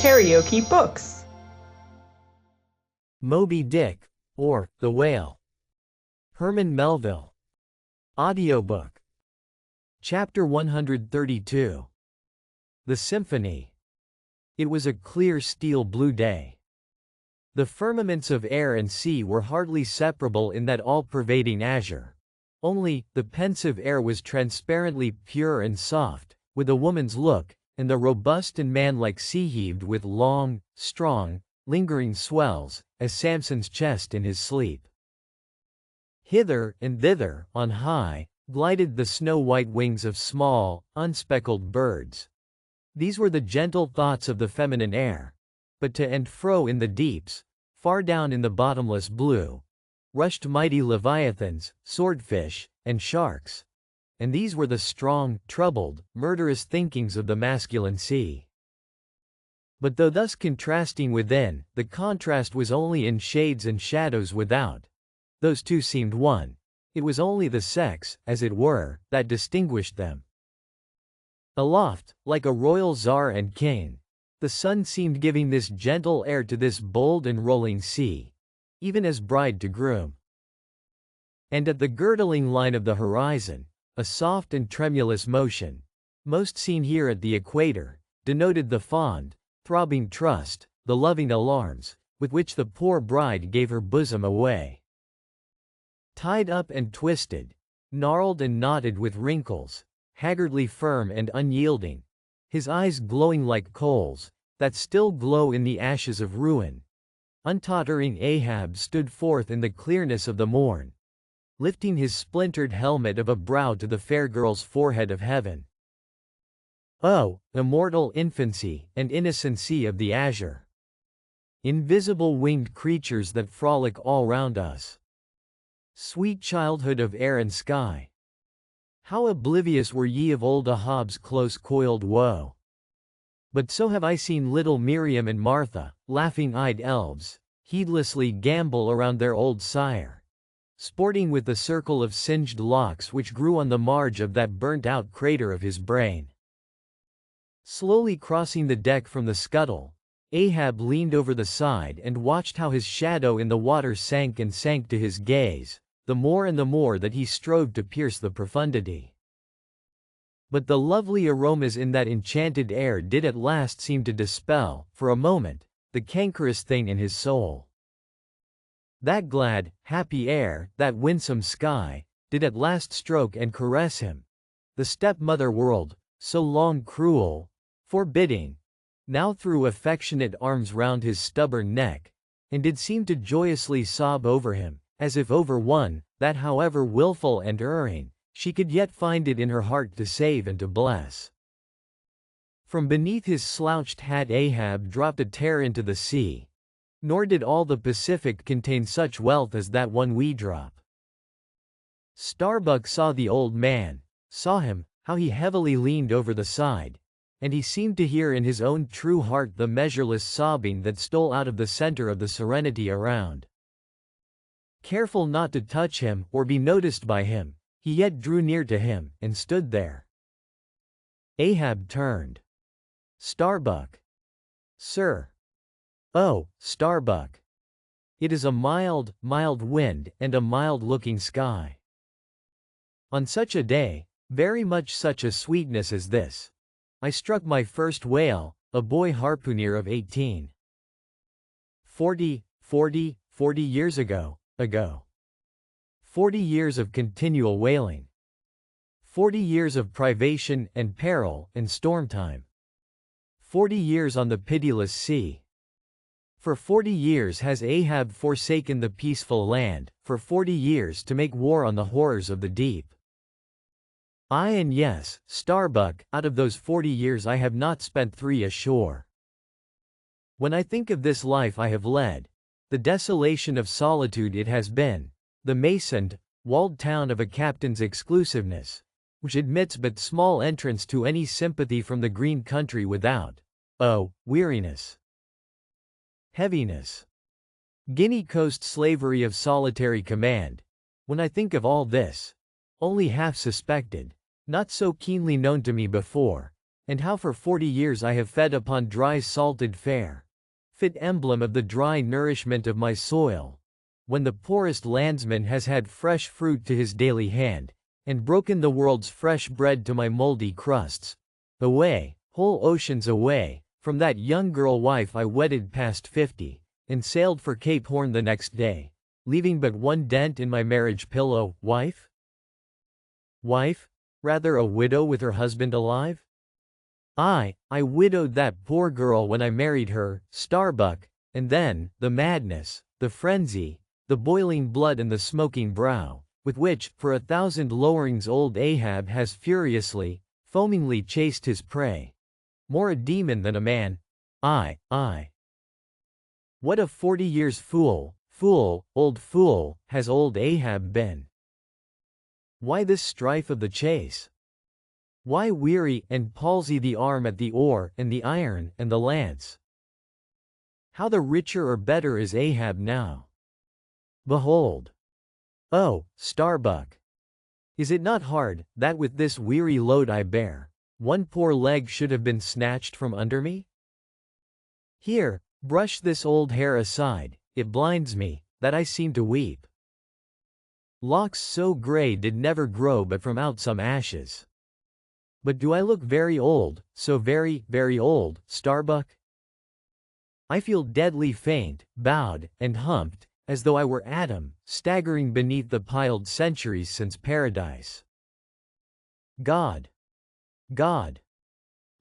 KaraokeBooks. Moby-Dick, or The Whale. Herman Melville. Audiobook. Chapter 132. The Symphony. It was a clear steel blue day. The firmaments of air and sea were hardly separable in that all-pervading azure. Only, the pensive air was transparently pure and soft, with a woman's look, and the robust and manlike sea heaved with long, strong, lingering swells, as Samson's chest in his sleep. Hither and thither, on high, glided the snow-white wings of small, unspeckled birds. These were the gentle thoughts of the feminine air. But to and fro in the deeps, far down in the bottomless blue, rushed mighty leviathans, swordfish, and sharks. And these were the strong, troubled, murderous thinkings of the masculine sea. But though thus contrasting within, the contrast was only in shades and shadows without. Those two seemed one. It was only the sex, as it were, that distinguished them. Aloft, like a royal czar and king, the sun seemed giving this gentle air to this bold and rolling sea, even as bride to groom. And at the girdling line of the horizon, a soft and tremulous motion, most seen here at the equator, denoted the fond, throbbing trust, the loving alarms, with which the poor bride gave her bosom away. Tied up and twisted, gnarled and knotted with wrinkles, haggardly firm and unyielding, his eyes glowing like coals, that still glow in the ashes of ruin, untottering Ahab stood forth in the clearness of the morn, lifting his splintered helmet of a brow to the fair girl's forehead of heaven. Oh, immortal infancy and innocency of the azure! Invisible winged creatures that frolic all round us! Sweet childhood of air and sky! How oblivious were ye of old Ahab's close-coiled woe! But so have I seen little Miriam and Martha, laughing-eyed elves, heedlessly gambol around their old sire, sporting with the circle of singed locks which grew on the marge of that burnt-out crater of his brain. Slowly crossing the deck from the scuttle, Ahab leaned over the side and watched how his shadow in the water sank and sank to his gaze, the more and the more that he strove to pierce the profundity. But the lovely aromas in that enchanted air did at last seem to dispel, for a moment, the cankerous thing in his soul. That glad, happy air, that winsome sky, did at last stroke and caress him. The stepmother world, so long cruel, forbidding, now threw affectionate arms round his stubborn neck, and did seem to joyously sob over him, as if over one, that however wilful and erring, she could yet find it in her heart to save and to bless. From beneath his slouched hat Ahab dropped a tear into the sea, nor did all the Pacific contain such wealth as that one wee drop. Starbuck saw the old man, saw him, how he heavily leaned over the side, and he seemed to hear in his own true heart the measureless sobbing that stole out of the center of the serenity around. Careful not to touch him or be noticed by him, he yet drew near to him and stood there. Ahab turned. Starbuck. Sir. Oh, Starbuck. It is a mild, mild wind and a mild-looking sky. On such a day, very much such a sweetness as this, I struck my first whale, a boy harpooner of 18. 40 years ago. 40 years of continual whaling. 40 years of privation and peril and storm time. 40 years on the pitiless sea. For 40 years has Ahab forsaken the peaceful land, for 40 years to make war on the horrors of the deep. Aye, and yes, Starbuck, out of those 40 years I have not spent 3 ashore. When I think of this life I have led, the desolation of solitude it has been, the masoned, walled town of a captain's exclusiveness, which admits but small entrance to any sympathy from the green country without. Oh, weariness! Heaviness! Guinea Coast slavery of solitary command. When I think of all this, only half suspected, not so keenly known to me before, And how for 40 years I have fed upon dry salted fare, fit emblem of the dry nourishment of my soil, when the poorest landsman has had fresh fruit to his daily hand, and broken the world's fresh bread to my moldy crusts. Away, whole oceans away, from that young girl wife I wedded past 50, and sailed for Cape Horn the next day, leaving but one dent in my marriage pillow. Wife? Wife? Rather a widow with her husband alive? I widowed that poor girl when I married her, Starbuck, and then, the madness, the frenzy, the boiling blood and the smoking brow, with which, for 1,000 lowerings old Ahab has furiously, foamingly chased his prey. More a demon than a man. I. What a 40 years fool, old fool, has old Ahab been. Why this strife of the chase? Why weary and palsy the arm at the oar and the iron and the lance? How the richer or better is Ahab now? Behold! Oh, Starbuck! Is it not hard, that with this weary load I bear, one poor leg should have been snatched from under me? Here, brush this old hair aside, it blinds me, that I seem to weep. Locks so grey did never grow but from out some ashes. But do I look very old, so very, very old, Starbuck? I feel deadly faint, bowed, and humped, as though I were Adam, staggering beneath the piled centuries since paradise. God! God!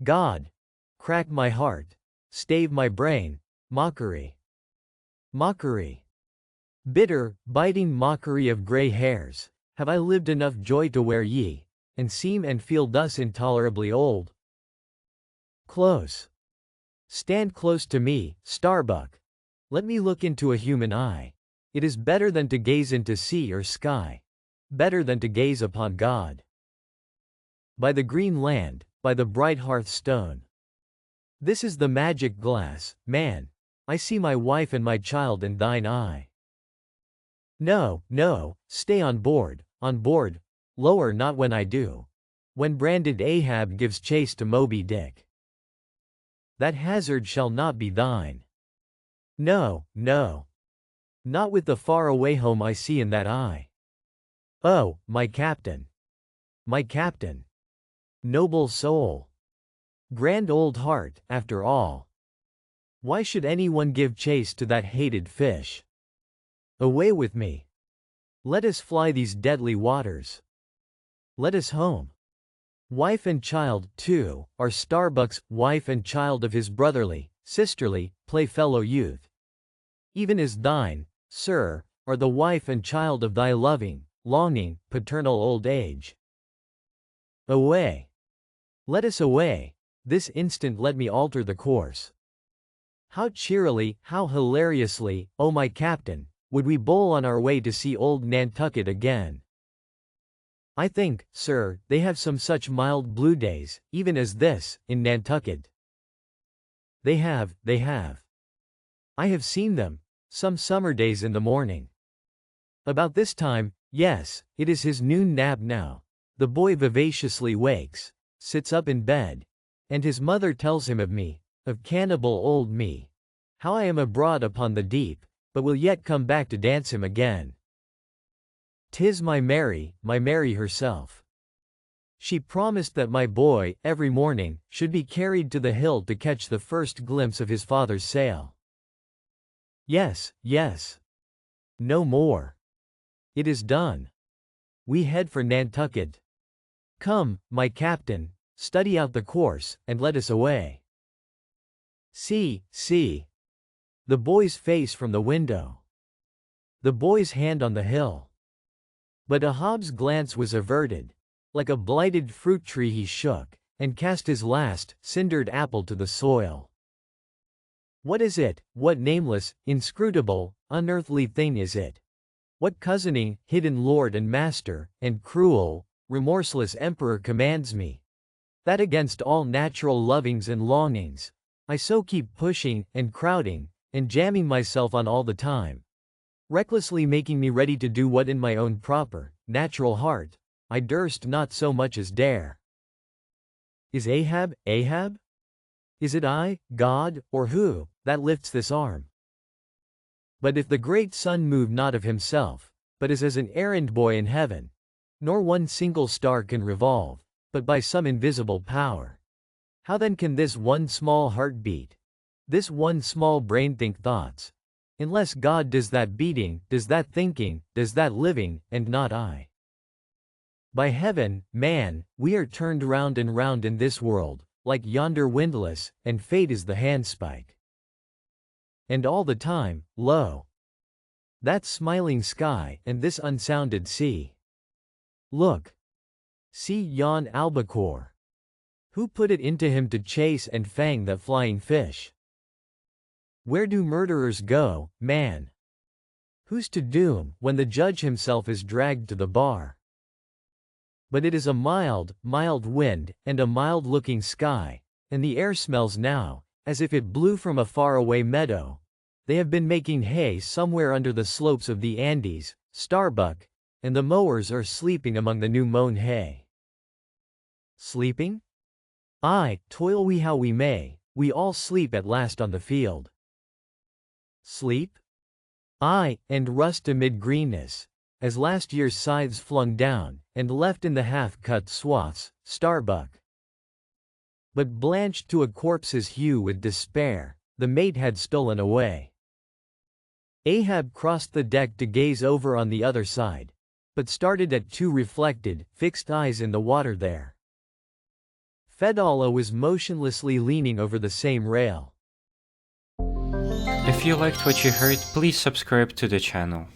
God! Crack my heart, stave my brain, mockery! Mockery! Bitter, biting mockery of grey hairs, have I lived enough joy to wear ye, and seem and feel thus intolerably old? Close! Stand close to me, Starbuck! Let me look into a human eye. It is better than to gaze into sea or sky, better than to gaze upon God. By the green land, by the bright hearth stone. This is the magic glass, man. I see my wife and my child in thine eye. No, no, stay on board, lower not when I do. When branded Ahab gives chase to Moby-Dick. That hazard shall not be thine. No, no. Not with the far-away home I see in that eye. Oh, my captain! My captain! Noble soul! Grand old heart, after all! Why should anyone give chase to that hated fish? Away with me! Let us fly these deadly waters. Let us home. Wife and child, too, are Starbuck's wife and child of his brotherly, sisterly, playfellow youth. Even as thine, sir, are the wife and child of thy loving, longing, paternal old age. Away! Let us away, this instant let me alter the course. How cheerily, how hilariously, O my captain, would we bowl on our way to see old Nantucket again. I think, sir, they have some such mild blue days, even as this, in Nantucket. They have. I have seen them, some summer days in the morning. About this time, yes, it is his noon nap now, the boy vivaciously wakes, sits up in bed, and his mother tells him of me, of cannibal old me, how I am abroad upon the deep, but will yet come back to dance him again. 'Tis my Mary herself. She promised that my boy, every morning, should be carried to the hill to catch the first glimpse of his father's sail. Yes. No more. It is done. We head for Nantucket. Come, my captain, study out the course, and let us away. See. The boy's face from the window. The boy's hand on the hill. But Ahab's glance was averted. Like a blighted fruit tree he shook, and cast his last, cindered apple to the soil. What is it? What nameless, inscrutable, unearthly thing is it? What cozening, hidden lord and master, and cruel, remorseless emperor commands me? That against all natural lovings and longings, I so keep pushing, and crowding, and jamming myself on all the time, recklessly making me ready to do what in my own proper, natural heart, I durst not so much as dare. Is Ahab, Ahab? Is it I, God, or who, that lifts this arm? But if the great sun move not of himself, but is as an errand boy in heaven, nor one single star can revolve, but by some invisible power, how then can this one small heart beat, this one small brain think thoughts, unless God does that beating, does that thinking, does that living, and not I? By heaven, man, we are turned round and round in this world, like yonder windlass, and fate is the handspike. And all the time, lo, that smiling sky, and this unsounded sea. Look, see yon albacore. Who put it into him to chase and fang that flying fish? Where do murderers go, man? Who's to doom, when the judge himself is dragged to the bar? But it is a mild, mild wind, and a mild-looking sky, and the air smells now, as if it blew from a far-away meadow. They have been making hay somewhere under the slopes of the Andes, Starbuck, and the mowers are sleeping among the new mown hay. Sleeping? Aye, toil we how we may, we all sleep at last on the field. Sleep? Aye, and rust amid greenness, as last year's scythes flung down, and left in the half-cut swaths, Starbuck. But blanched to a corpse's hue with despair, the mate had stolen away. Ahab crossed the deck to gaze over on the other side, but started at two reflected, fixed eyes in the water there. Fedallah was motionlessly leaning over the same rail. If you liked what you heard, please subscribe to the channel.